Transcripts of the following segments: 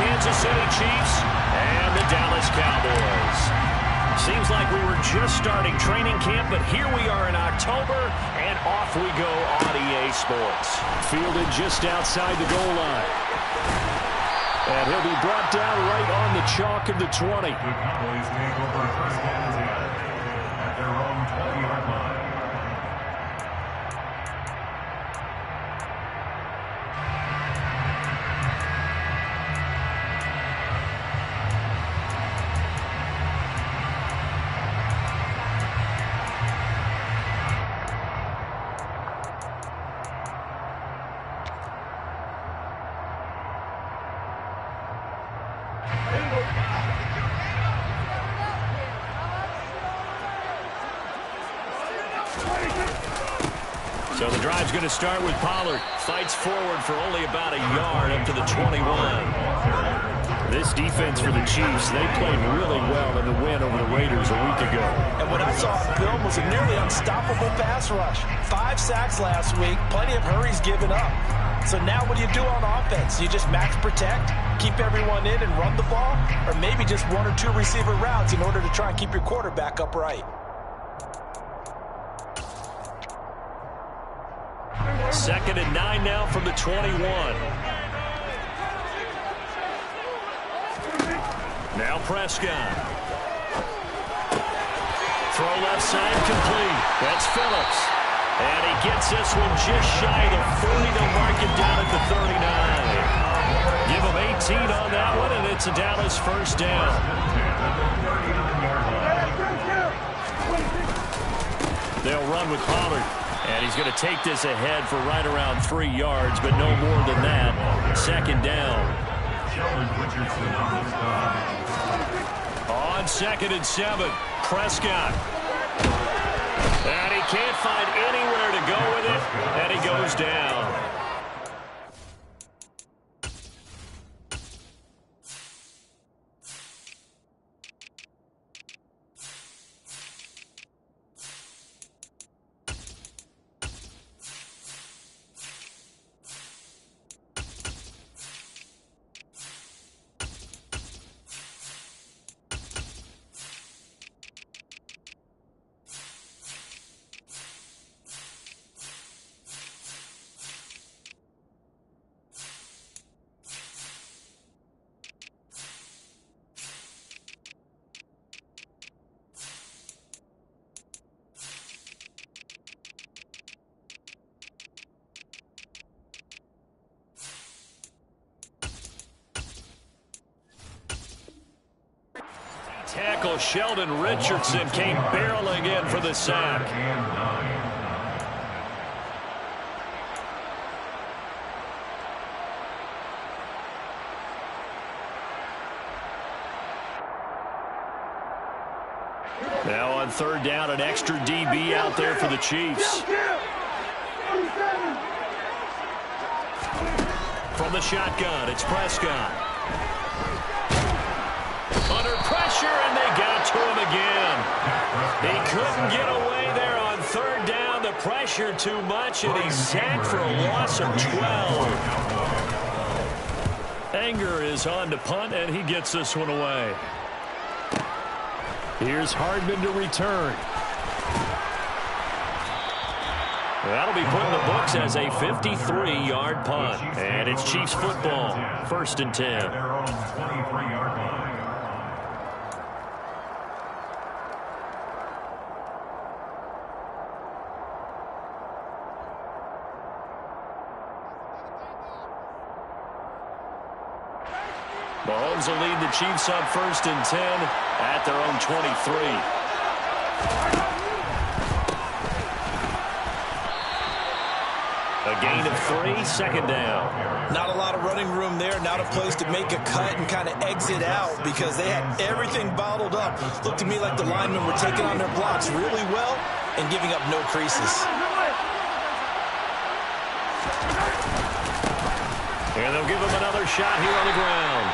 Kansas City Chiefs and the Dallas Cowboys. Seems like we were just starting training camp, but here we are in October, and off we go on EA Sports. Fielded just outside the goal line. And he'll be brought down right on the chalk of the 20. The Cowboys take over first and 10 at their own 20-yard line. So the drive's going to start with Pollard. Fights forward for only about a yard up to the 21. This defense for the Chiefs, they played really well in the win over the Raiders a week ago. And what I saw on film was a nearly unstoppable pass rush. 5 sacks last week, plenty of hurries given up. So now what do you do on offense? You just max protect, keep everyone in and run the ball, or maybe just 1 or 2 receiver routes in order to try and keep your quarterback upright. Second and 9 now from the 21. Now Prescott. Throw left side complete. That's Phillips. And he gets this one just shy of the 40. They'll mark it down at the 39. Give him 18 on that one, and it's a Dallas first down. They'll run with Pollard. And he's going to take this ahead for right around 3 yards, but no more than that. Second down. On 2nd and 7, Prescott. And he can't find anywhere to go with it, and he goes down. Tackle Sheldon Richardson came barreling in for the sack. Now on 3rd down, an extra DB out there for the Chiefs. From the shotgun, it's Prescott. Under pressure, and they got to him again. He couldn't get away there on 3rd down. The pressure too much, and he's sacked for a loss of 12. Anger is on to punt, and he gets this one away. Here's Hardman to return. That'll be put in the books as a 53-yard punt. And it's Chiefs football, 1st and 10. Mahomes will lead the Chiefs up 1st and 10 at their own 23. A gain of 3, 2nd down. Not a lot of running room there, not a place to make a cut and kind of exit out because they had everything bottled up. Looked to me like the linemen were taking on their blocks really well and giving up no creases. And they'll give him another shot here on the ground.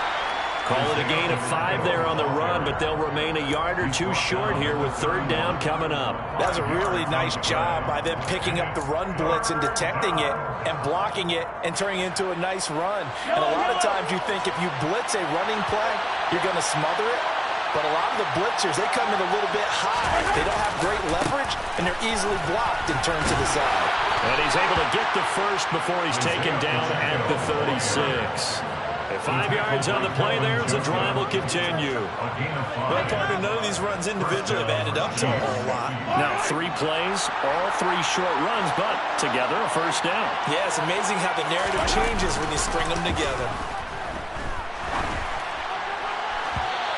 Call it a gain of 5 there on the run, but they'll remain a yard or two short here with third down coming up. That's a really nice job by them picking up the run blitz and detecting it and blocking it and turning it into a nice run. And a lot of times you think if you blitz a running play, you're going to smother it. But a lot of the blitzers, they come in a little bit high. They don't have great leverage, and they're easily blocked and turned to the side. And he's able to get the first before he's taken down at the 36. 5 yards on the play there as the drive will continue. Well, partner, none of these runs individually have added up to a whole lot. Now 3 plays, all 3 short runs, but together a first down. Yeah, it's amazing how the narrative changes when you string them together.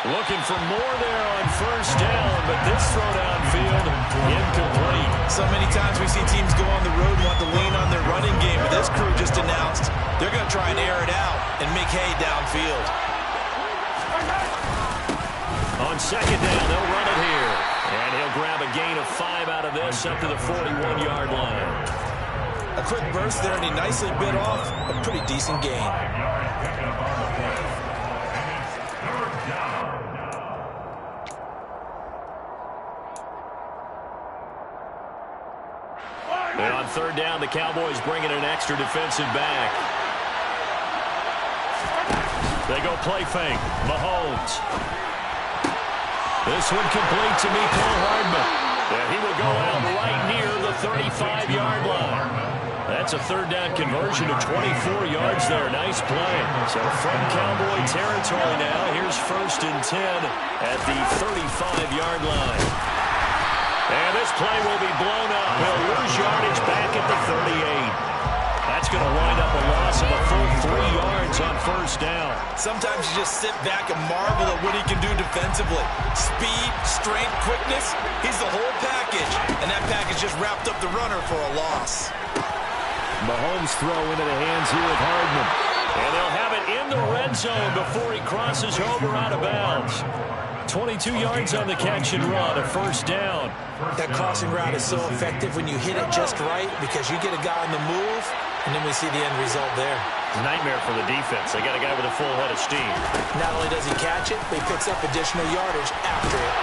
Looking for more there on first down, but this throw downfield, incomplete. So many times we see teams go on the road and want to lean on their running game, but this crew just announced they're going to try and air it out and make hay downfield. On second down, they'll run it here. And he'll grab a gain of 5 out of this up to the 41-yard line. A quick burst there, and he nicely bit off a pretty decent gain. And on third down, the Cowboys bring in an extra defensive back. They go play fake. Mahomes. This one complete to Mecole Hardman. And he will go out right near the 35-yard line. That's a third down conversion of 24 yards there. Nice play. So from Cowboy territory now, here's first and 10 at the 35-yard line. And this play will be blown up. He'll lose yardage back at the 38. That's going to wind up a loss of a full 3 yards on first down. Sometimes you just sit back and marvel at what he can do defensively. Speed, strength, quickness, he's the whole package. And that package just wrapped up the runner for a loss. Mahomes throw into the hands here of Hardman. And they'll have it in the red zone before he crosses over out of bounds. 22 yards on the catch and run, a first down. That crossing route is so effective when you hit it just right because you get a guy on the move, and then we see the end result there. It's a nightmare for the defense. They got a guy with a full head of steam. Not only does he catch it, but he picks up additional yardage after it.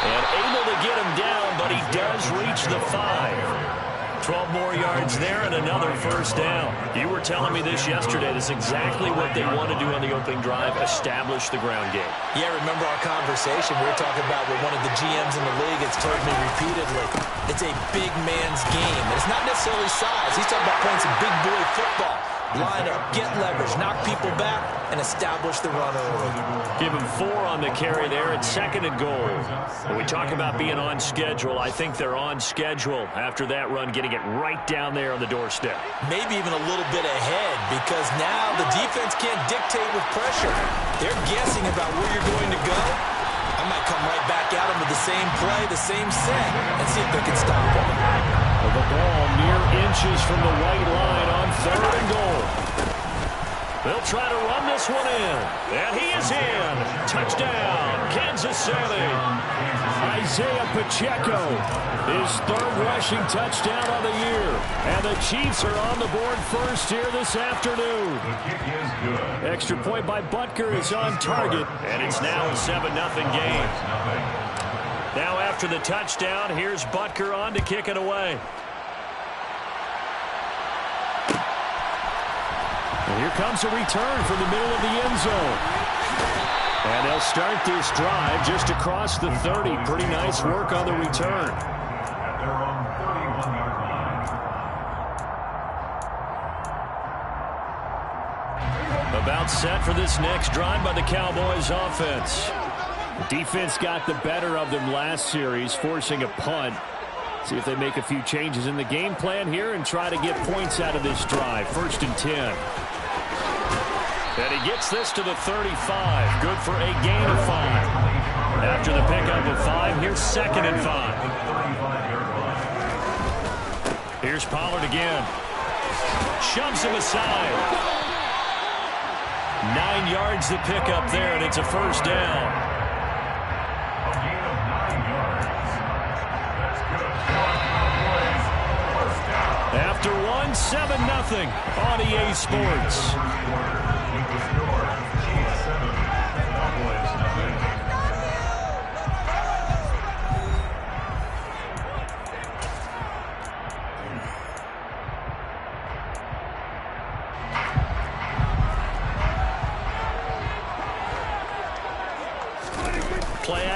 And able to get him down, but he does reach the 5. 12 more yards there and another first down. You were telling me this yesterday. That's exactly what they want to do on the opening drive, establish the ground game. Yeah, remember our conversation. We were talking about what one of the GMs in the league has told me repeatedly. It's a big man's game. And it's not necessarily size. He's talking about playing some big boy football. Line up, get leverage, knock people back, and establish the run early. Give him 4 on the carry there at second and goal. When we talk about being on schedule, I think they're on schedule after that run, getting it right down there on the doorstep. Maybe even a little bit ahead because now the defense can't dictate with pressure. They're guessing about where you're going to go. I might come right back at them with the same play, the same set, and see if they can stop them. The ball mere inches from the white line on third and goal. They'll try to run this one in. And he is in. Touchdown, Kansas City. Isaiah Pacheco, his third rushing touchdown of the year. And the Chiefs are on the board first here this afternoon. Extra point by Butker is on target. And it's now a 7-0 game. Now after the touchdown, here's Butker on to kick it away. And here comes a return from the middle of the end zone. And they'll start this drive just across the 30. Pretty nice work on the return. At their own 31-yard line. About set for this next drive by the Cowboys offense. The defense got the better of them last series, forcing a punt. See if they make a few changes in the game plan here and try to get points out of this drive. First and 10. And he gets this to the 35. Good for a gain of 5. After the pickup of 5, here's second and 5. Here's Pollard again. Shoves him aside. 9 yards to pick up there, and it's a first down. After 1, 7-0 on EA Sports.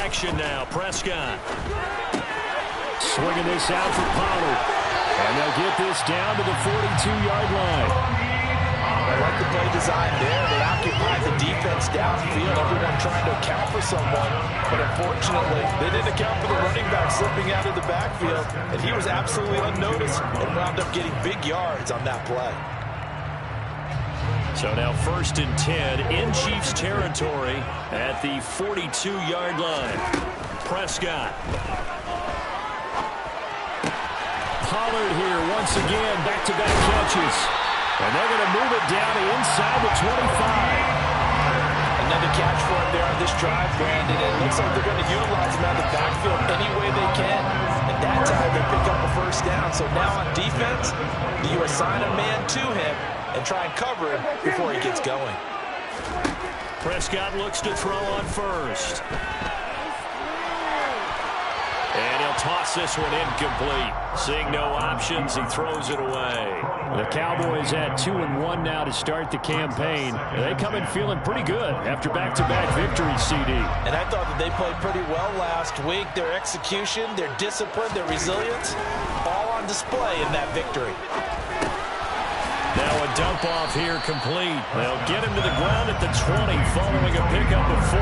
action now. Prescott. Swinging this out for Pollard. And they'll get this down to the 42-yard line. I like the play design there. They occupy the defense downfield. Everyone trying to account for someone. But unfortunately, they didn't account for the running back slipping out of the backfield. And he was absolutely unnoticed and wound up getting big yards on that play. So now 1st and 10 in Chiefs territory at the 42-yard line. Prescott. Pollard here once again, back-to-back catches. And they're going to move it down inside the 25. Another catch for him there on this drive, Brandon. It looks like they're going to utilize him out of the backfield any way they can. And that time they pick up a first down. So now on defense, you assign a man to him and try and cover him before he gets going. Prescott looks to throw on first. And he'll toss this one incomplete. Seeing no options, he throws it away. The Cowboys at 2-1 now to start the campaign. They come in feeling pretty good after back-to-back victories, CD. And I thought that they played pretty well last week. Their execution, their discipline, their resilience, all on display in that victory. Now a dump off here complete. They'll get him to the ground at the 20 following a pickup of 4.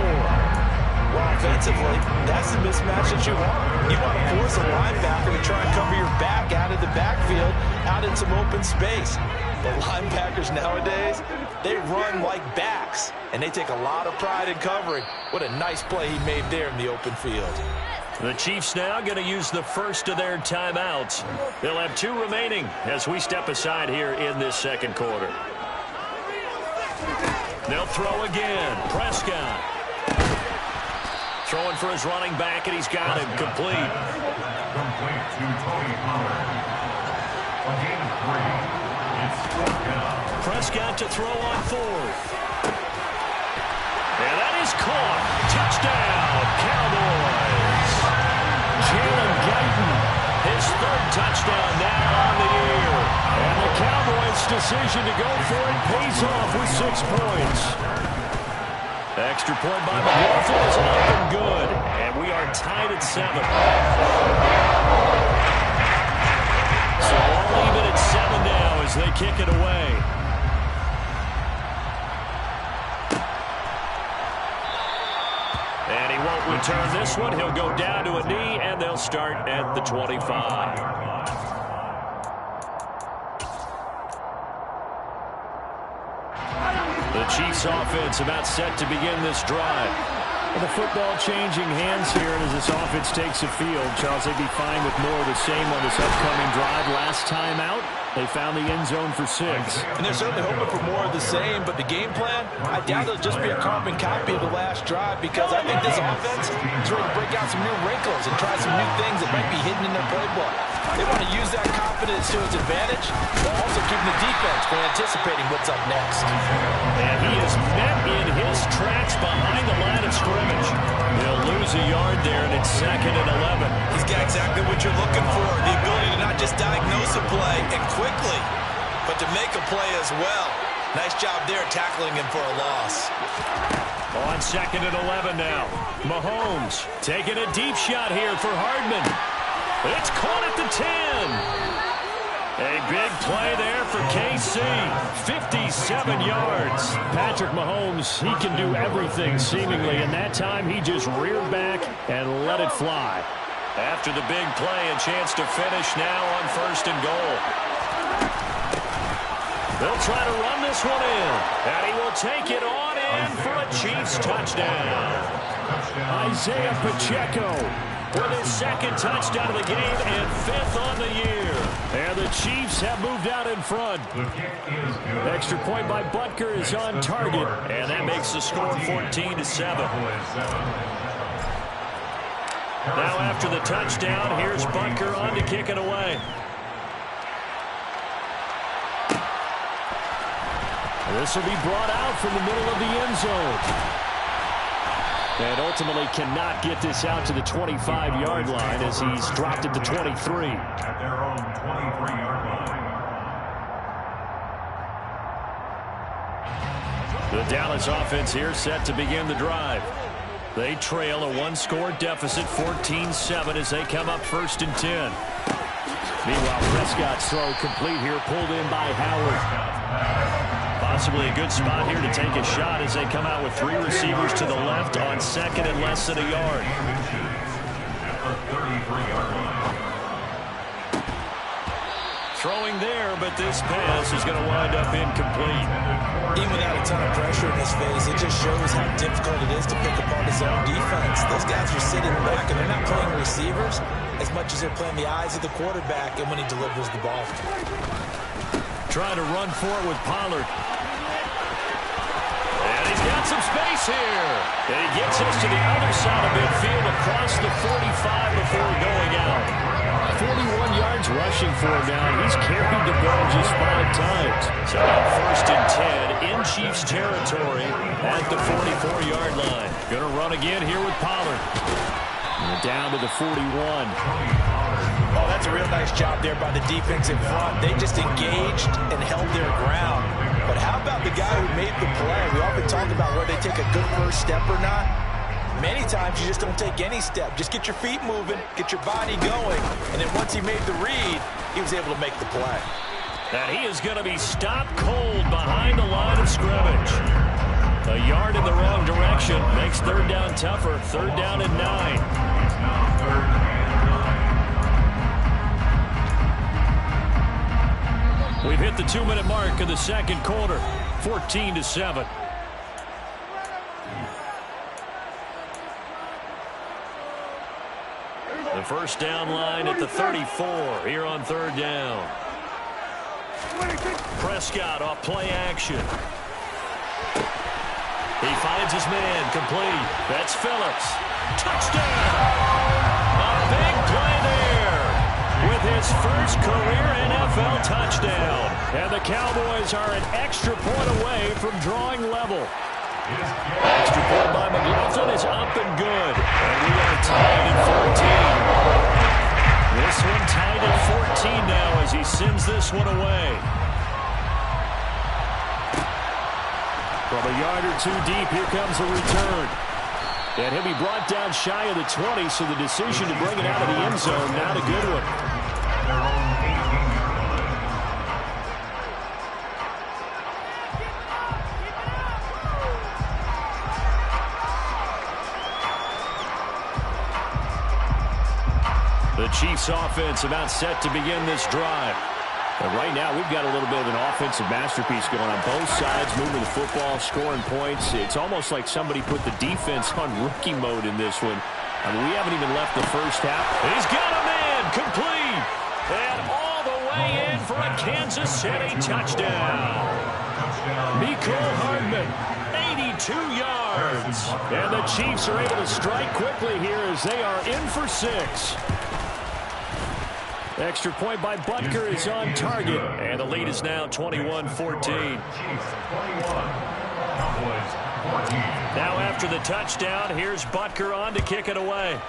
Well, offensively, that's the mismatch that you want. You want to force a linebacker to try and cover your back out of the backfield, out in some open space. The linebackers nowadays, they run like backs, and they take a lot of pride in covering. What a nice play he made there in the open field. The Chiefs now going to use the first of their timeouts. They'll have 2 remaining as we step aside here in this second quarter. They'll throw again. Prescott. Throwing for his running back, and he's got him complete. Complete to Tony Pollard. A gain of 3. It's 4th down. Prescott to throw on 4th. And that is caught. Touchdown, Cowboys. Jalen Guyton, his 3rd touchdown now on the year. And the Cowboys' decision to go for it pays off with 6 points. Extra point by McLaughlin is up and good. And we are tied at 7. So all even at 7 now as they kick it away. And he won't return this one. He'll go down to a knee, and they'll start at the 25. The Chiefs offense about set to begin this drive. Well, the football changing hands here, and as this offense takes the field, Charles, they'd be fine with more of the same on this upcoming drive. Last time out, they found the end zone for 6. And they're certainly hoping for more of the same, but the game plan, I doubt it'll just be a carbon copy of the last drive, because I think this offense is ready to break out some new wrinkles and try some new things that might be hidden in their playbook. They want to use that confidence to its advantage, while also keeping the defense from anticipating what's up next. And he is met in his tracks behind the line of scrimmage. He'll lose a yard there, and it's 2nd and 11. He's got exactly what you're looking for, the ability to not just diagnose a play and quickly, but to make a play as well. Nice job there tackling him for a loss. On 2nd and 11 now. Mahomes taking a deep shot here for Hardman. It's caught at the 10. A big play there for KC. 57 yards. Patrick Mahomes, he can do everything seemingly, and that time he just reared back and let it fly. After the big play, a chance to finish now on 1st and goal. They'll try to run this one in, and he will take it on in for a Chiefs touchdown. Isaiah Pacheco with his 2nd touchdown of the game and 5th on the year. And the Chiefs have moved out in front. Extra point by Butker is on target. And that makes the score 14-7. Now after the touchdown, here's Butker on to kick it away. This will be brought out from the middle of the end zone. And ultimately cannot get this out to the 25-yard line as he's dropped at the 23. At their own 23-yard line. The Dallas offense here set to begin the drive. They trail a one-score deficit, 14-7, as they come up 1st and 10. Meanwhile, Prescott's throw complete here, pulled in by Howard. Possibly a good spot here to take a shot as they come out with 3 receivers to the left on 2nd and less than a yard. Throwing there, but this pass is going to wind up incomplete. Even without a ton of pressure in his face, it just shows how difficult it is to pick apart his own defense. Those guys are sitting back, and they're not playing receivers as much as they're playing the eyes of the quarterback and when he delivers the ball. Trying to run for it with Pollard. And he's got some space here. And he gets us to the other side of midfield across the 45 before going out. 41 yards rushing for him now. He's carried the ball just 5 times. So now 1st and 10 in Chiefs territory at the 44-yard line. Going to run again here with Pollard. And down to the 41. Oh, that's a real nice job there by the defense in front. They just engaged and held their ground. But how about the guy who made the play? We often talk about whether they take a good first step or not. Many times you just don't take any step. Just get your feet moving, get your body going, and then once he made the read, he was able to make the play. And he is going to be stopped cold behind the line of scrimmage. A yard in the wrong direction makes 3rd down tougher. 3rd down and 9. We've hit the 2-minute mark of the 2nd quarter. 14-7. The 1st down line at the 34 here on 3rd down. Prescott off play action. He finds his man complete. That's Phillips. Touchdown! A big play there with his first career NFL touchdown. And the Cowboys are an extra point away from drawing level. Extra point by McLaughlin is up and good. And we are tied at 14. This one tied at 14 now as he sends this one away. From a yard or 2 deep, here comes a return. And he'll be brought down shy of the 20, so the decision to bring it out of the end zone, not a good one. The Chiefs offense about set to begin this drive. And right now, we've got a little bit of an offensive masterpiece going on both sides, moving the football, scoring points. It's almost like somebody put the defense on rookie mode in this one. I mean, we haven't even left the first half. He's got a man complete. And all the way in for a Kansas City touchdown. Mecole Hardman, 82 yards. And the Chiefs are able to strike quickly here as they are in for 6. Extra point by Butker is on target. And the lead is now 21-14. Now after the touchdown, here's Butker on to kick it away.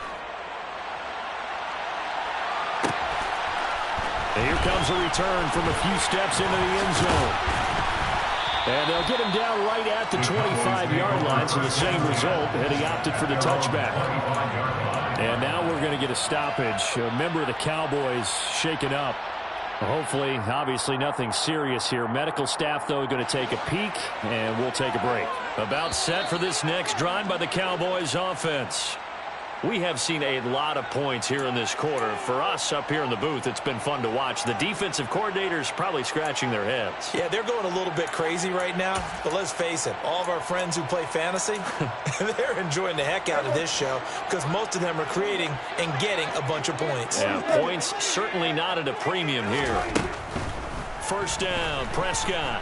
And here comes a return from a few steps into the end zone. And they'll get him down right at the 25-yard line, so the same result, and he opted for the touchback. And now we're going to get a stoppage. A member of the Cowboys shaken up. Hopefully, obviously nothing serious here. Medical staff, though, going to take a peek, and we'll take a break. About set for this next drive by the Cowboys offense. We have seen a lot of points here in this quarter. For us up here in the booth, it's been fun to watch. The defensive coordinators probably scratching their heads. Yeah, they're going a little bit crazy right now. But let's face it, all of our friends who play fantasy, they're enjoying the heck out of this show because most of them are creating and getting a bunch of points. Yeah, points certainly not at a premium here. 1st down, Prescott.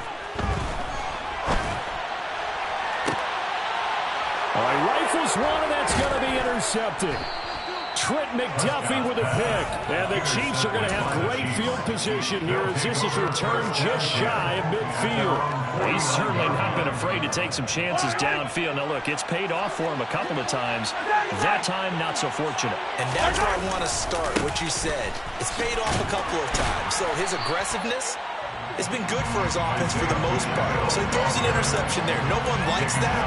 All right, rifles one, and that's going to be intercepted. Trent McDuffie with a pick. And the Chiefs are going to have great field position here as this is returned just shy of midfield. He's certainly not been afraid to take some chances downfield. Now, look, it's paid off for him a couple of times. That time, not so fortunate. And that's where I want to start, what you said. It's paid off a couple of times. So his aggressiveness has been good for his offense for the most part. So he throws an interception there. No one likes that,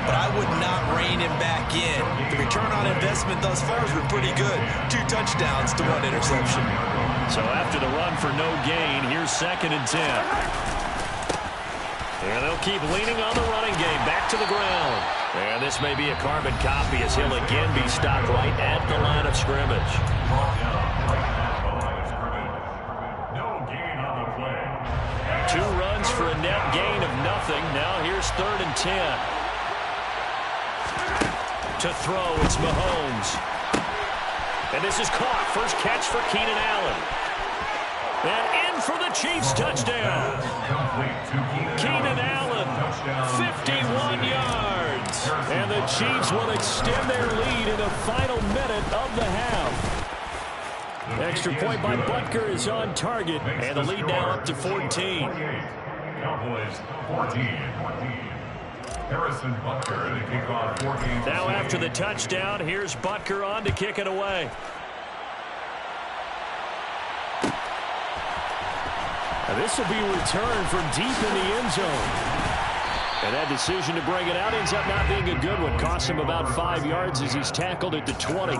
but I would not rein him back in. The return on investment thus far has been pretty good. 2 touchdowns to 1 interception. So after the run for no gain, here's 2nd and 10. And they'll keep leaning on the running game. Back to the ground. And this may be a carbon copy as he'll again be stopped right at the line of scrimmage. No gain on the play. 2 runs for a net gain of nothing. Now here's 3rd and 10. To throw, it's Mahomes. And this is caught. First catch for Keenan Allen. And in for the Chiefs touchdown. Keenan Allen, 51 yards. And the Chiefs will extend their lead in the final minute of the half. Extra point by Butker is on target. And the lead now up to 14. Cowboys 14. Harrison Butker to kick off 14. Now after the touchdown, here's Butker on to kick it away. Now this will be returned from deep in the end zone. And that decision to bring it out ends up not being a good one. Costs him about 5 yards as he's tackled at the 20.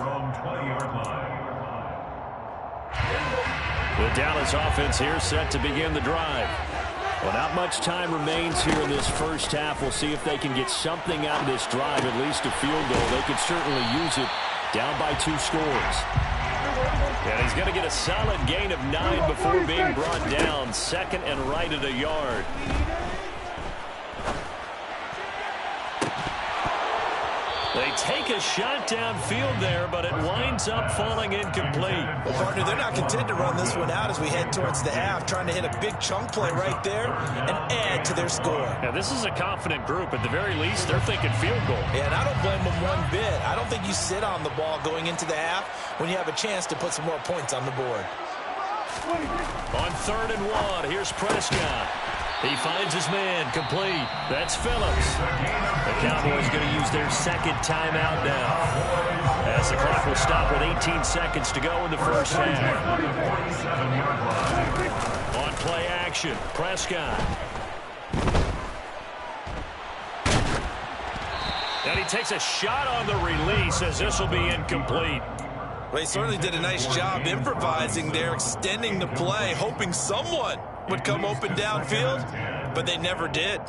The Dallas offense here set to begin the drive. Well, not much time remains here in this first half. We'll see if they can get something out of this drive, at least a field goal. They could certainly use it down by 2 scores. And he's going to get a solid gain of 9 before being brought down. 2nd and right at a yard. They take a shot downfield there, but it winds up falling incomplete. Well, partner, they're not content to run this one out as we head towards the half, trying to hit a big chunk play right there and add to their score. Now, this is a confident group. At the very least, they're thinking field goal. Yeah, and I don't blame them one bit. I don't think you sit on the ball going into the half when you have a chance to put some more points on the board. On 3rd and 1, here's Prescott. He finds his man, complete. That's Phillips. The Cowboys going to use their 2nd timeout now, as the clock will stop with 18 seconds to go in the first half. On play action, Prescott. And he takes a shot on the release as this will be incomplete. Well, he certainly did a nice job improvising there, extending the play, hoping someone would come open downfield, but they never did.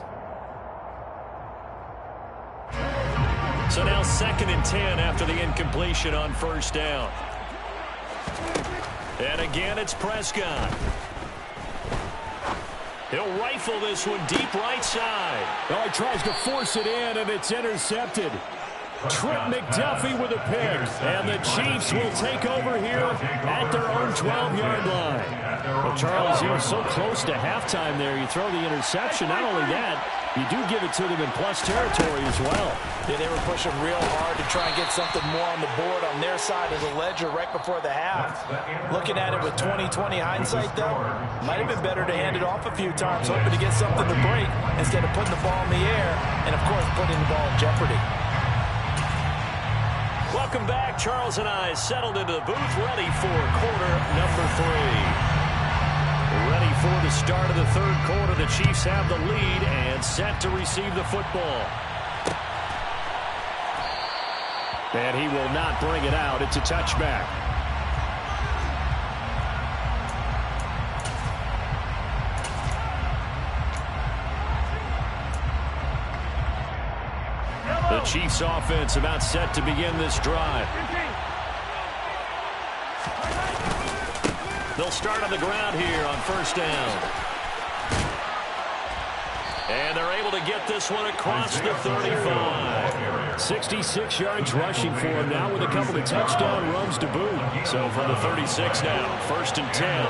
So now 2nd and 10 after the incompletion on 1st down. And again, it's Prescott. He'll rifle this one deep right side. Oh, he tries to force it in, and it's intercepted. Trent McDuffie with a pick, and the Chiefs will take over here at their own 12-yard line. Well, Charles, you were so close to halftime there. You throw the interception. Not only that, you do give it to them in plus territory as well. Yeah, they were pushing real hard to try and get something more on the board on their side of the ledger right before the half. Looking at it with 20/20 hindsight, though, might have been better to hand it off a few times, hoping to get something to break instead of putting the ball in the air and, of course, putting the ball in jeopardy. Welcome back. Charles and I settled into the booth, ready for quarter number 3. Ready for the start of the 3rd quarter. The Chiefs have the lead and set to receive the football. And he will not bring it out. It's a touchback. The Chiefs offense about set to begin this drive. They'll start on the ground here on 1st down. And they're able to get this one across the 35. 66 yards rushing for him now with a couple of touchdown runs to boot. So from the 36 now, 1st and 10.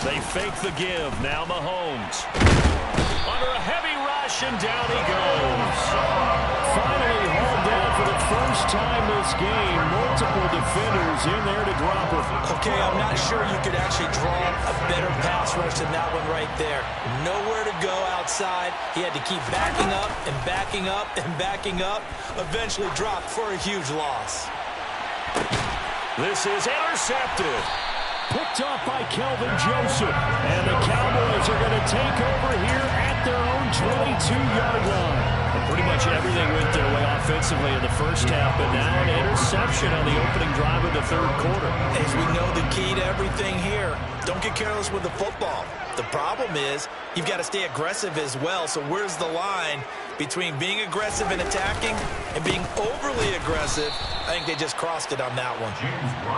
They fake the give. Now Mahomes. Under a heavy rush, and down he goes. Finally hauled down for the first time this game. Multiple defenders in there to drop him. Okay, I'm not sure you could actually draw a better pass rush than that one right there. Nowhere to go outside. He had to keep backing up and backing up and backing up. Eventually dropped for a huge loss. This is intercepted. Picked off by Kelvin Joseph. And the Cowboys are going to take over here at their own 22-yard line. And pretty much everything went their way offensively in the first half, but now an interception on the opening drive of the third quarter. As we know, the key to everything here, don't get careless with the football. The problem is you've got to stay aggressive as well. So where's the line between being aggressive and attacking and being overly aggressive? I think they just crossed it on that one.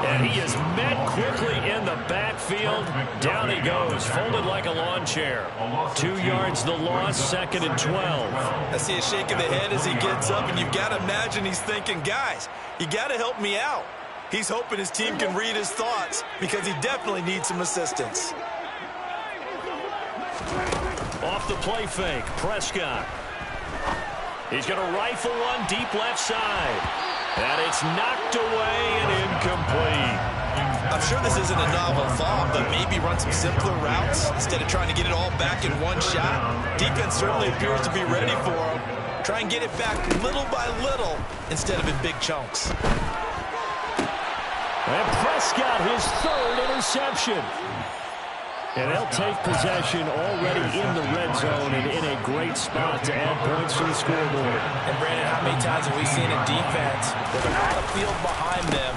And he is met quickly in the backfield. Down he goes, folded like a lawn chair. 2 yards the loss, 2nd and 12. I see a shake of the head as he gets up, and you've got to imagine he's thinking, guys, you got to help me out. He's hoping his team can read his thoughts because he definitely needs some assistance. Off the play fake, Prescott. He's going to rifle one deep left side. And it's knocked away and incomplete. I'm sure this isn't a novel thought, but maybe run some simpler routes instead of trying to get it all back in one shot. Defense certainly appears to be ready for him. Try and get it back little by little instead of in big chunks. And Prescott, his 3rd interception. And they'll take possession already in the red zone and in a great spot to add points to the scoreboard. And, Brandon, how many times have we seen a defense with a lot of field behind them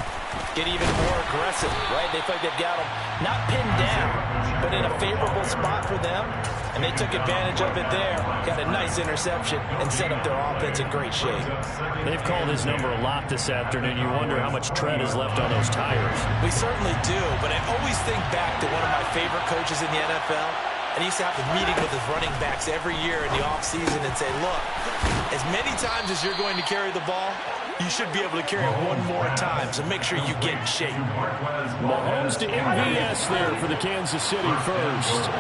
get even more aggressive, right? They feel like they've got them not pinned down, but in a favorable spot for them, and they took advantage of it there. Got a nice interception and set up their offense in great shape. They've called his number a lot this afternoon. You wonder how much tread is left on those tires. We certainly do, but I always think back to one of my favorite coaches in the NFL, and he used to have a meeting with his running backs every year in the offseason and say, look, as many times as you're going to carry the ball, you should be able to carry it one more time, so make sure you get in shape. Mahomes to MVS there for the Kansas City first.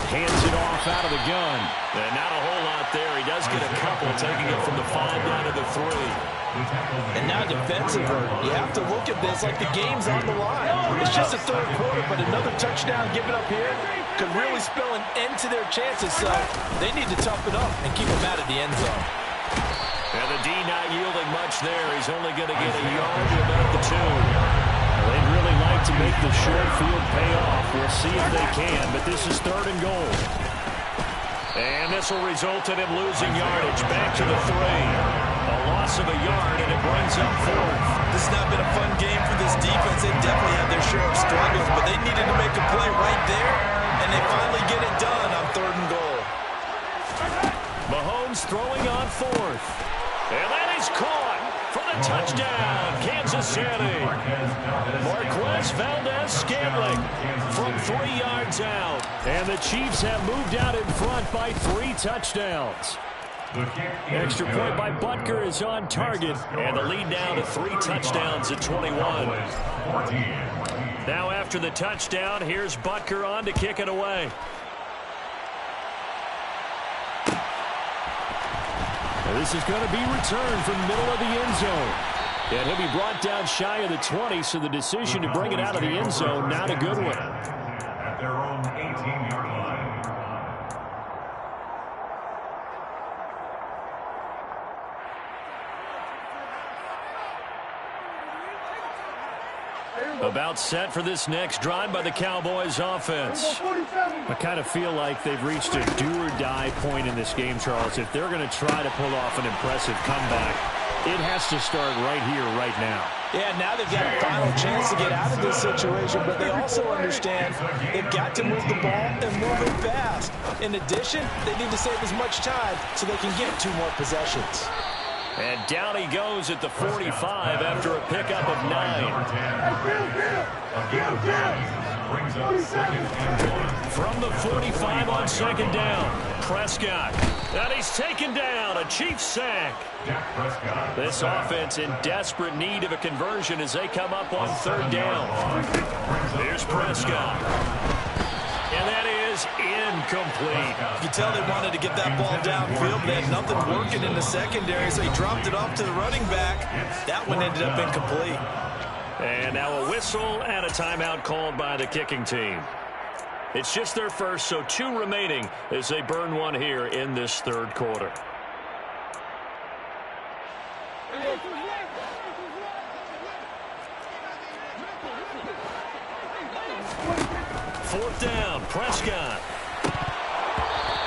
Hands it off out of the gun. And not a whole lot there. He does get a couple, taking it from the 5 down to the 3. And now defensively, you have to look at this like the game's on the line. It's just a third quarter, but another touchdown given up here could really spell an end to their chances. So they need to toughen up and keep them out of the end zone. And the D not yielding much there. He's only going to get a yard to about the 2. They'd really like to make the short field pay off. We'll see if they can, but this is 3rd and goal. And this will result in him losing yardage. Back to the 3. A loss of a yard, and it brings up 4th. This has not been a fun game for this defense. They definitely had their share of struggles, but they needed to make a play right there, and they finally get it done on 3rd and goal. Mahomes throwing on 4th. And that is caught for the touchdown, Kansas City. Marquez Valdez-Scantling from 3 yards out. And the Chiefs have moved out in front by 3 touchdowns. Extra point by Butker is on target. And the lead now to 3 touchdowns at 21. Now after the touchdown, here's Butker on to kick it away. And this is going to be returned from the middle of the end zone. And he'll be brought down shy of the 20, so the decision to bring it out of the end zone, not a good one. At their own 18-yard line. About set for this next drive by the Cowboys offense. I kind of feel like they've reached a do-or-die point in this game, Charles. If they're going to try to pull off an impressive comeback, it has to start right here, right now. Yeah, now they've got a final chance to get out of this situation, but they also understand they've got to move the ball and move it fast. In addition, they need to save as much time so they can get 2 more possessions. And down he goes at the 45 after a pickup of 9. From the 45 on 2nd down, Prescott. And he's taken down, a Chiefs sack. This offense in desperate need of a conversion as they come up on 3rd down. Here's Prescott. And that is incomplete. You can tell they wanted to get that ball downfield. They had nothing working in the secondary, so he dropped it off to the running back. That one ended up incomplete. And now a whistle and a timeout called by the kicking team. It's just their first, so 2 remaining as they burn one here in this 3rd quarter. Fourth down, Prescott.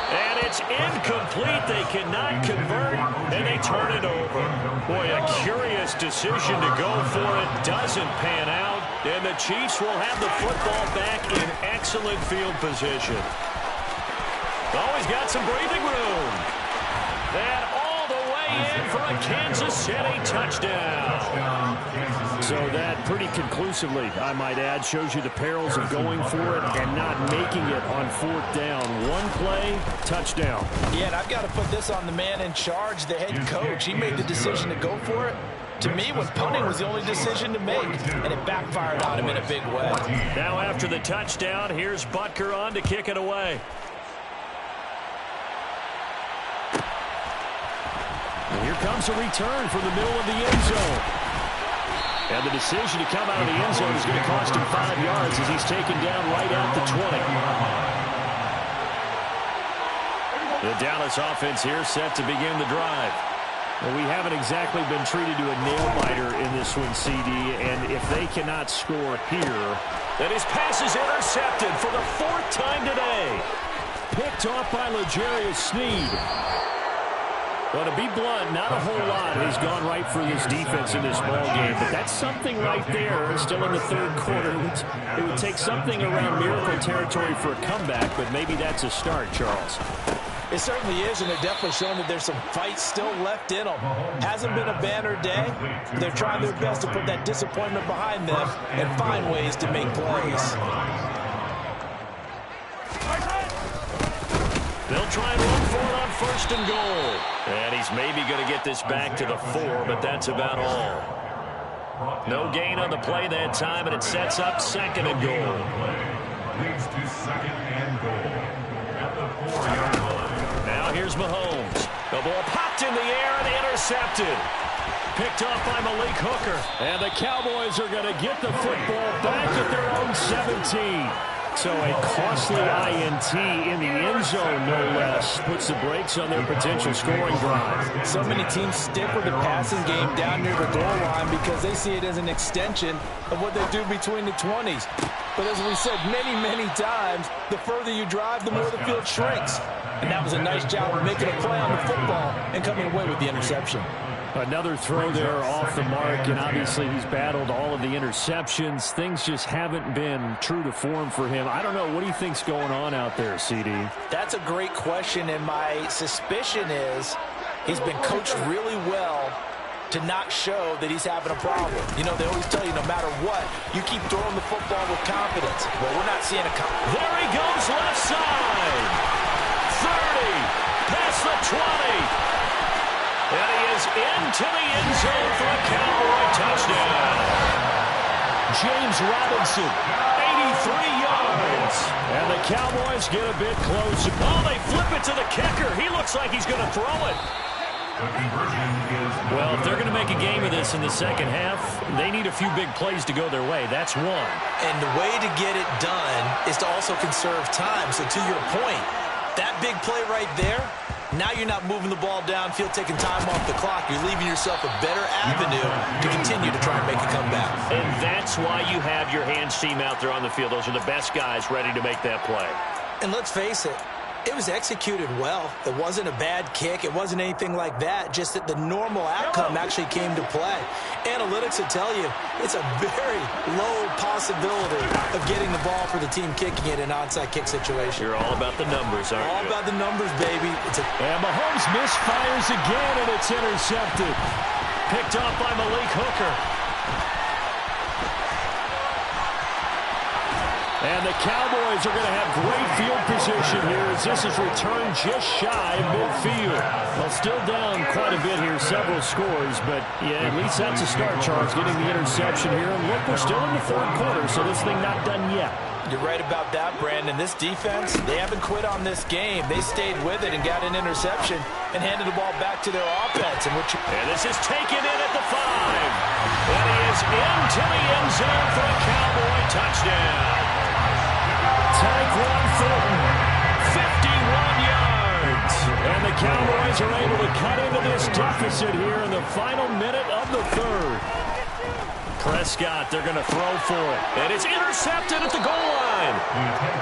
And it's incomplete. They cannot convert, and they turn it over. Boy, a curious decision to go for it. Doesn't pan out, and the Chiefs will have the football back in excellent field position. Always got some breathing room. And all the way in for a Kansas City touchdown. So that pretty conclusively, I might add, shows you the perils of going for it and not making it on fourth down. One play, touchdown. Yeah, and I've got to put this on the man in charge, the head coach. He made the decision to go for it. To me, when punting was the only decision to make, and it backfired on him in a big way. Now after the touchdown, here's Butker on to kick it away. And here comes a return from the middle of the end zone. And the decision to come out of the end zone is going to cost him 5 yards as he's taken down right at the 20. The Dallas offense here set to begin the drive. Well, we haven't exactly been treated to a nail-biter in this one, CD, and if they cannot score here... And his pass is intercepted for the 4th time today. Picked off by L'Jarius Sneed. Well, to be blunt, not a whole lot has gone right for this defense in this ball game, but that's something right there. Still in the third quarter. It would take something around miracle territory for a comeback, but maybe that's a start, Charles. It certainly is, and they're definitely showing that there's some fight still left in them. Hasn't been a banner day. They're trying their best to put that disappointment behind them and find ways to make plays. They'll try and run for it on 1st and goal. And he's maybe going to get this back to the 4, but that's about all. No gain on the play that time, and it sets up 2nd and goal. Leads to 2nd and goal at the 4-yard line. Now here's Mahomes. The ball popped in the air and intercepted. Picked off by Malik Hooker. And the Cowboys are going to get the football back at their own 17. So a costly INT in the end zone, no less, puts the brakes on their potential scoring drive. So many teams stick with the passing game down near the goal line because they see it as an extension of what they do between the 20s. But as we said many times, the further you drive, the more the field shrinks. And that was a nice job of making a play on the football and coming away with the interception. Another throw there off the mark, and obviously he's battled all of the interceptions. Things just haven't been true to form for him. I don't know. What do you think's going on out there, CD? That's a great question, and my suspicion is he's been coached really well to not show that he's having a problem. You know, they always tell you no matter what, you keep throwing the football with confidence. Well, we're not seeing a... There he goes left side. 30, past the 20. And he is into the end zone for a Cowboy touchdown. James Robinson, 83 yards. And the Cowboys get a bit closer. Oh, they flip it to the kicker. He looks like he's going to throw it. Well, if they're going to make a game of this in the second half, they need a few big plays to go their way. That's one. And the way to get it done is to also conserve time. So to your point, that big play right there, now you're not moving the ball downfield, taking time off the clock. You're leaving yourself a better avenue to continue to try and make a comeback. And that's why you have your hands team out there on the field. Those are the best guys ready to make that play. And let's face it, it was executed well. It wasn't a bad kick. It wasn't anything like that. Just that the normal outcome actually came to play. Analytics will tell you it's a very low possibility of getting the ball for the team kicking it in an onside kick situation. You're all about the numbers, aren't you? All about the numbers, baby. And Mahomes misfires again, and it's intercepted. Picked off by Malik Hooker. And the Cowboys are going to have great field position here as this is returned just shy of midfield. Well, still down quite a bit here, several scores, but yeah, at least that's a start, Charles, getting the interception here. And look, we're still in the fourth quarter, so this thing not done yet. You're right about that, Brandon. This defense, they haven't quit on this game. They stayed with it and got an interception and handed the ball back to their offense. And this is taken in at the 5. And he is into the end zone for a Cowboy touchdown. Tyquan Thornton, 51 yards. And the Cowboys are able to cut into this deficit here in the final minute of the third. Prescott, they're going to throw for it. And it's intercepted at the goal line.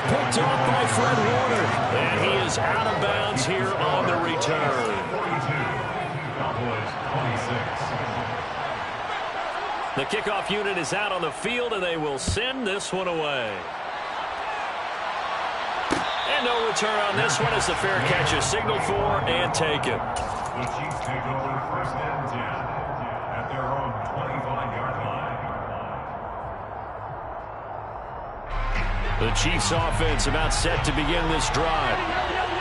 Picked off by Fred Warner. And he is out of bounds here on the return. 42, Cowboys 26. The kickoff unit is out on the field, and they will send this one away. And no return on this one as the fair catch is signaled for and taken. The Chiefs take over first and 10 at their own 25-yard line. The Chiefs offense about set to begin this drive.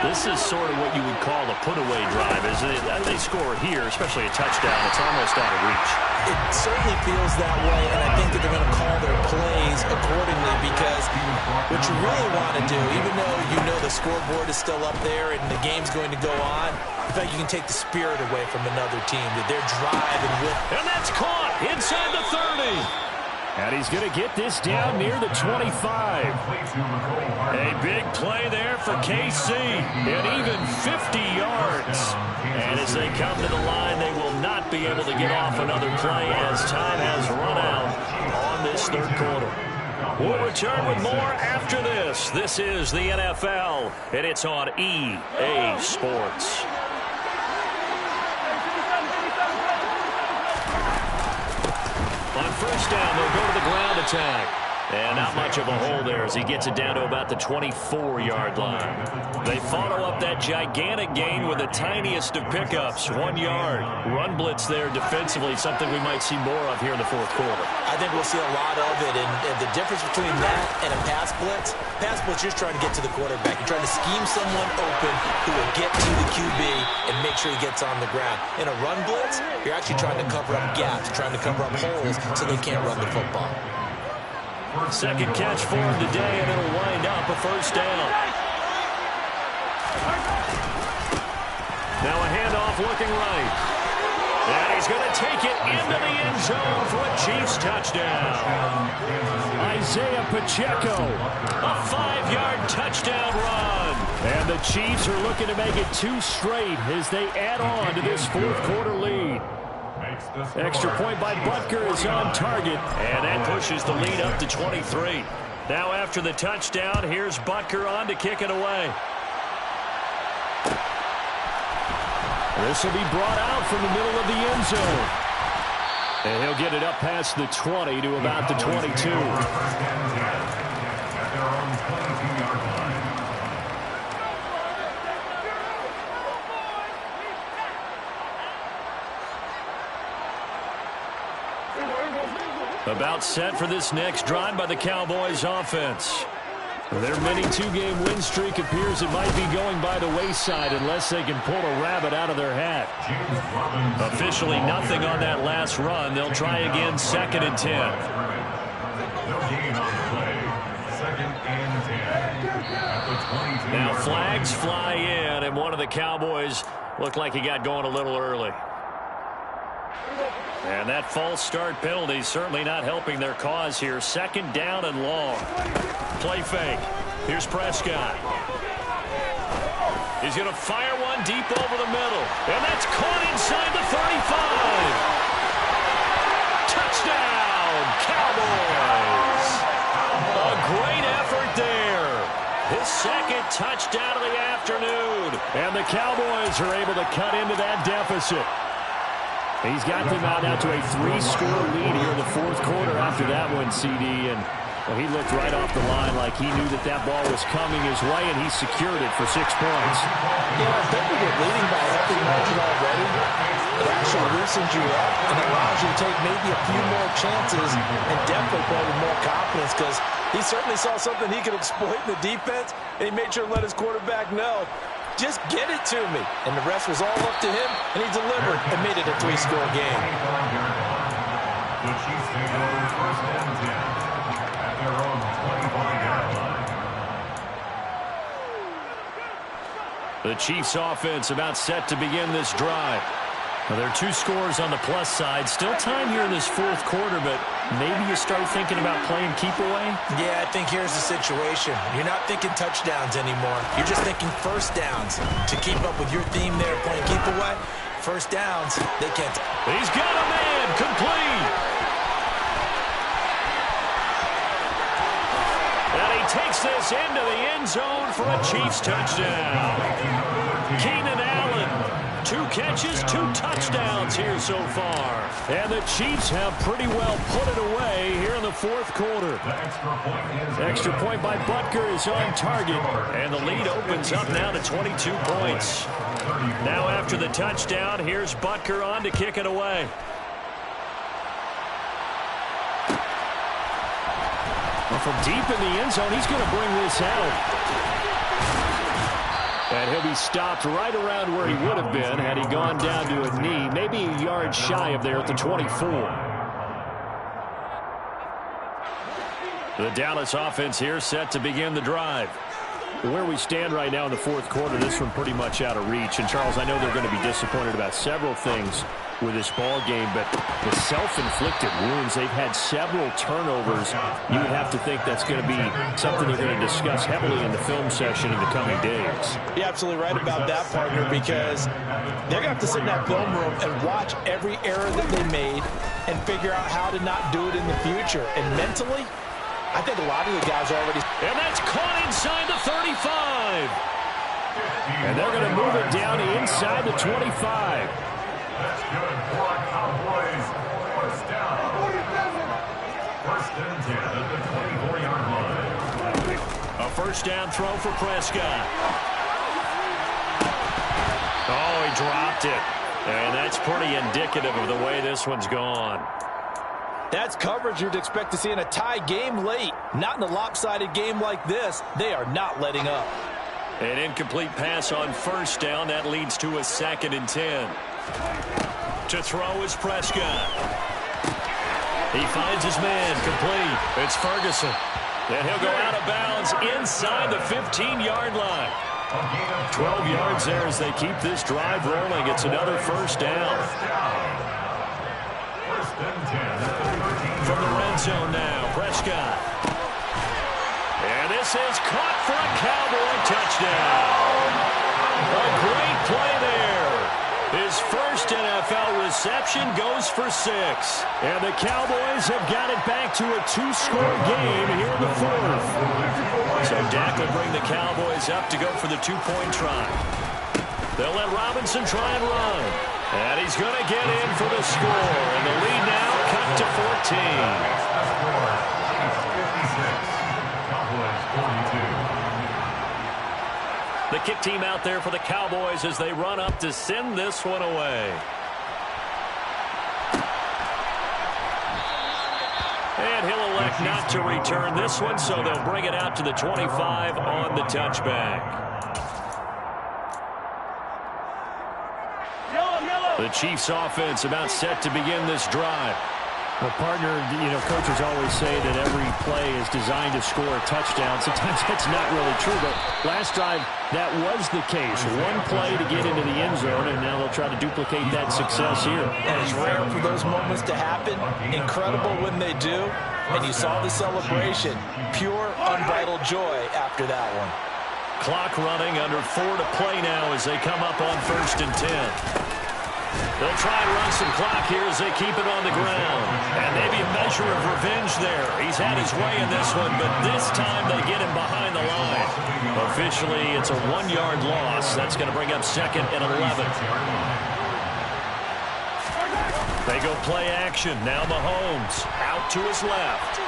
This is sort of what you would call a put-away drive, isn't it? They score here, especially a touchdown. It's almost out of reach. It certainly feels that way, and I think that they're going to call their plays accordingly because what you really want to do, even though you know the scoreboard is still up there and the game's going to go on, I feel like you can take the spirit away from another team, that they're driving with. And that's caught inside the 30. And he's going to get this down near the 25. A big play there for KC, and even 50 yards. And as they come to the line, they will not be able to get off another play as time has run out on this third quarter. We'll return with more after this. This is the NFL, and it's on EA Sports. On first down, they'll go to the ground attack. And not much of a hole there as he gets it down to about the 24-yard line. They follow up that gigantic gain with the tiniest of pickups, 1 yard. Run blitz there defensively, something we might see more of here in the fourth quarter. I think we'll see a lot of it, and the difference between that and a pass blitz, you're just trying to get to the quarterback. You're trying to scheme someone open who will get to the QB and make sure he gets on the ground. In a run blitz, you're actually trying to cover up gaps, trying to cover up holes so they can't run the football. Second catch for him today, and it'll wind up a first down. Now a handoff looking right. And he's going to take it into the end zone for a Chiefs touchdown. Isaiah Pacheco. A 5-yard touchdown run. And the Chiefs are looking to make it 2 straight as they add on to this fourth quarter lead. Extra point by Butker is on target. And that pushes the lead up to 23. Now after the touchdown, here's Butker on to kick it away. This will be brought out from the middle of the end zone. And he'll get it up past the 20 to about the 22. About set for this next drive by the Cowboys offense. Their mini 2-game win streak appears it might be going by the wayside unless they can pull a rabbit out of their hat. Officially nothing on that last run. They'll try again, 2nd and 10. Now flags fly in, and one of the Cowboys looked like he got going a little early. And that false start penalty certainly not helping their cause here. 2nd down and long. Play fake. Here's Prescott. He's going to fire one deep over the middle. And that's caught inside the 35. Touchdown, Cowboys. A great effort there. His 2nd touchdown of the afternoon. And the Cowboys are able to cut into that deficit. He's got them out now to a 3-score lead here in the fourth quarter after that one, CD. And well, he looked right off the line like he knew that that ball was coming his way, and he secured it for 6 points. Yeah, I think we get leading by a healthy margin already. It actually loosens you up and allows you to take maybe a few more chances and definitely play with more confidence because he certainly saw something he could exploit in the defense, and he made sure to let his quarterback know, just get it to me. And the rest was all up to him, and he delivered and made it a 3-score game. The Chiefs take over first and 10 at their own 25-yard line. The Chiefs offense about set to begin this drive. Now, there are 2 scores on the plus side. Still time here in this fourth quarter, but maybe you start thinking about playing keep away? Yeah, I think here's the situation. You're not thinking touchdowns anymore. You're just thinking first downs. To keep up with your theme there, playing keep away, first downs, they can't. He's got a man, complete. And he takes this into the end zone for a Chiefs touchdown. Keenan Allen, 2 catches, 2 touchdowns here so far. And the Chiefs have pretty well put it away here in the fourth quarter. Extra point by Butker is on target, and the lead opens up now to 22 points. Now after the touchdown, here's Butker on to kick it away. Well, from deep in the end zone, he's going to bring this out. And he'll be stopped right around where he would have been had he gone down to a knee, maybe a yard shy of there at the 24. The Dallas offense here set to begin the drive. Where we stand right now in the fourth quarter, this one pretty much out of reach. And, Charles, I know they're going to be disappointed about several things with this ball game, but the self-inflicted wounds, they've had several turnovers. You would have to think that's going to be something they're going to discuss heavily in the film session in the coming days. You're absolutely right about that, partner, because they're going to have to sit in that film room and watch every error that they made and figure out how to not do it in the future. And mentally, I think a lot of the guys are already. And that's caught inside the 35. And they're going to move it down inside the 25. That's good for our Cowboys. First down. First and 10 at the 24-yard line. A first down throw for Prescott. Oh, he dropped it. And that's pretty indicative of the way this one's gone. That's coverage you'd expect to see in a tie game late. Not in a lopsided game like this. They are not letting up. An incomplete pass on first down. That leads to a 2nd and 10. To throw is Prescott. He finds his man, complete. It's Ferguson. Then he'll go out of bounds inside the 15-yard line. 12 yards there as they keep this drive rolling. It's another first down. First and 10. From the red zone now, Prescott. And this is caught for a Cowboy touchdown. A great play there. His first NFL reception goes for 6. And the Cowboys have got it back to a 2-score game here in the fourth. So Dak will bring the Cowboys up to go for the 2-point try. They'll let Robinson try and run. And he's going to get in for the score. And the lead now cut to 14. The kick team out there for the Cowboys as they run up to send this one away. And he'll elect not to return this one, so they'll bring it out to the 25 on the touchback. The Chiefs offense about set to begin this drive. Well, partner, coaches always say that every play is designed to score a touchdown. Sometimes that's not really true, but last drive, that was the case. One play to get into the end zone, and now they'll try to duplicate that success here. And it's rare for those moments to happen. Incredible when they do. And you saw the celebration. Pure, unbridled joy after that one. Clock running, under 4 to play now as they come up on 1st and 10. They'll try and run some clock here as they keep it on the ground. And maybe a measure of revenge there. He's had his way in this one, but this time they get him behind the line. Officially, it's a 1-yard loss. That's going to bring up 2nd and 11. They go play action. Now Mahomes out to his left.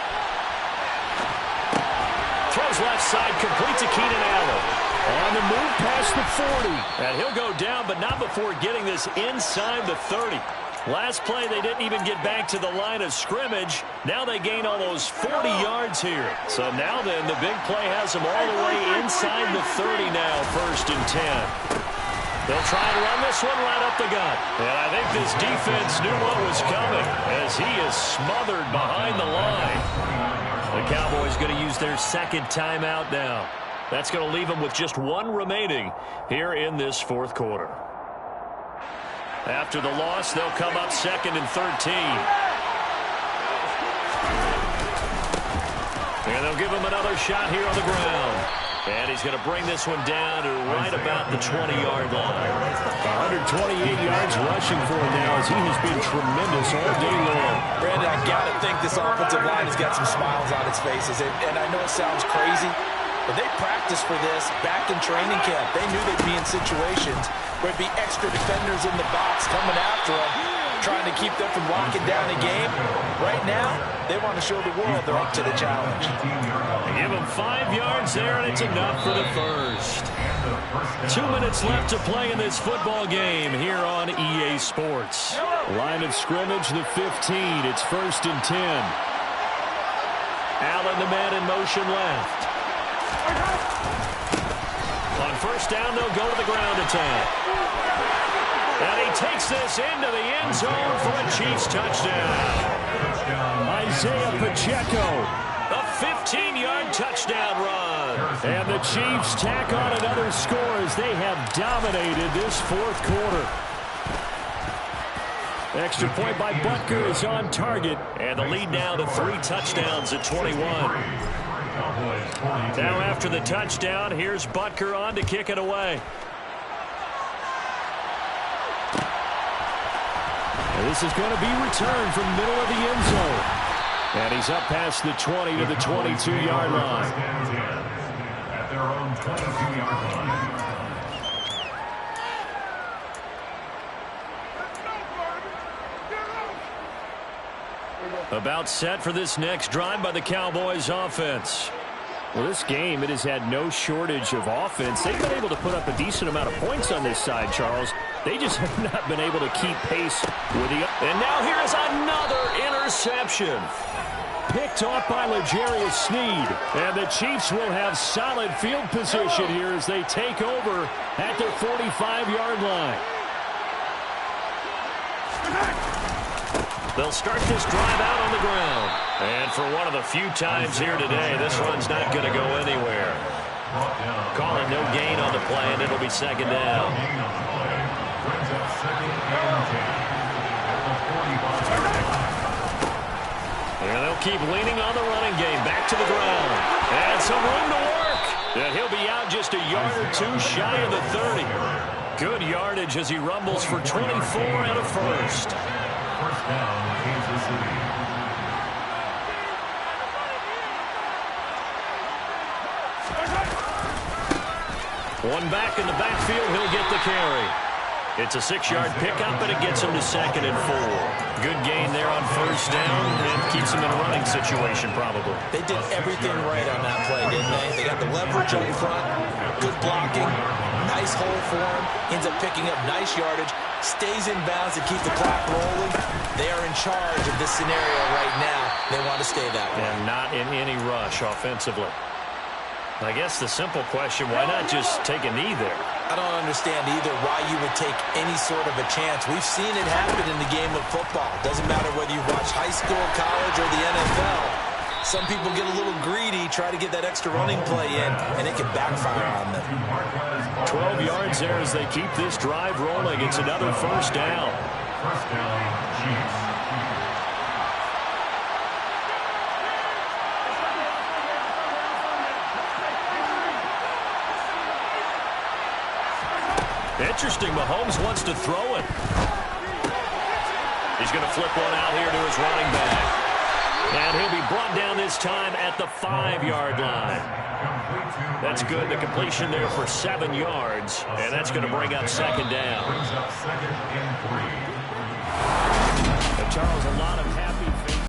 Throws left side, complete to Keenan Allen. On the move past the 40. And he'll go down, but not before getting this inside the 30. Last play, they didn't even get back to the line of scrimmage. Now they gain almost 40 yards here. So now then, the big play has them all the way inside the 30 now, 1st and 10. They'll try and run this one right up the gut. And I think this defense knew what was coming as he is smothered behind the line. The Cowboys going to use their 2nd timeout now. That's going to leave them with just 1 remaining here in this fourth quarter. After the loss, they'll come up 2nd and 13. And they'll give him another shot here on the ground. And he's going to bring this one down to right about the 20-yard line. 128 yards rushing for him now as he has been tremendous all day long. Brandon, I got to think this offensive line has got some smiles on its faces. And I know it sounds crazy, but they practiced for this back in training camp. They knew they'd be in situations where it'd be extra defenders in the box coming after them, trying to keep them from locking down a game. Right now, they want to show the world they're up to the challenge. They give him 5 yards there, and it's enough for the first. 2 minutes left to play in this football game here on EA Sports. Line of scrimmage, the 15. It's 1st and 10. Allen, the man in motion left. On first down, they'll go to the ground attack. And he takes this into the end zone for a Chiefs touchdown. Isaiah Pacheco. A 15-yard touchdown run. And the Chiefs tack on another score as they have dominated this fourth quarter. Extra point by Butker is on target. And the lead now to 3 touchdowns at 21. Now after the touchdown, here's Butker on to kick it away. This is going to be returned from middle of the end zone. And he's up past the 20 to the 22-yard line. At their own 22-yard line. About set for this next drive by the Cowboys offense. Well, this game, it has had no shortage of offense. They've been able to put up a decent amount of points on this side, Charles. They just have not been able to keep pace with the... And now here is another interception. Picked off by L'Jarius Sneed. And the Chiefs will have solid field position here as they take over at their 45-yard line. They'll start this drive out on the ground. And for one of the few times here today, this run's not going to go anywhere. Calling no gain on the play, and it'll be second down. And they'll keep leaning on the running game. Back to the ground. And some room to work. And he'll be out just a yard or two shy of the 30. Good yardage as he rumbles for 24 and a first. First down, Kansas City. One back in the backfield, he'll get the carry. It's a 6-yard pickup, and it gets him to 2nd and 4. Good gain there on first down, and keeps him in a running situation probably. They did everything right on that play, didn't they? They got the leverage up front, good blocking, nice hole for him, ends up picking up nice yardage, stays in bounds to keep the clock rolling. They are in charge of this scenario right now. They want to stay that way. And not in any rush offensively. I guess the simple question, why not just take a knee there? I don't understand either why you would take any sort of a chance. We've seen it happen in the game of football. Doesn't matter whether you watch high school, college, or the NFL. Some people get a little greedy, try to get that extra running play in, and it can backfire on them. 12 yards there as they keep this drive rolling. It's another first down. First down, Chiefs. Interesting, Mahomes wants to throw it. He's going to flip one out here to his running back. And he'll be brought down this time at the 5-yard line. That's good. The completion there for 7 yards. And that's going to bring up second down. Brings up 2nd and 3. Charles, a lot of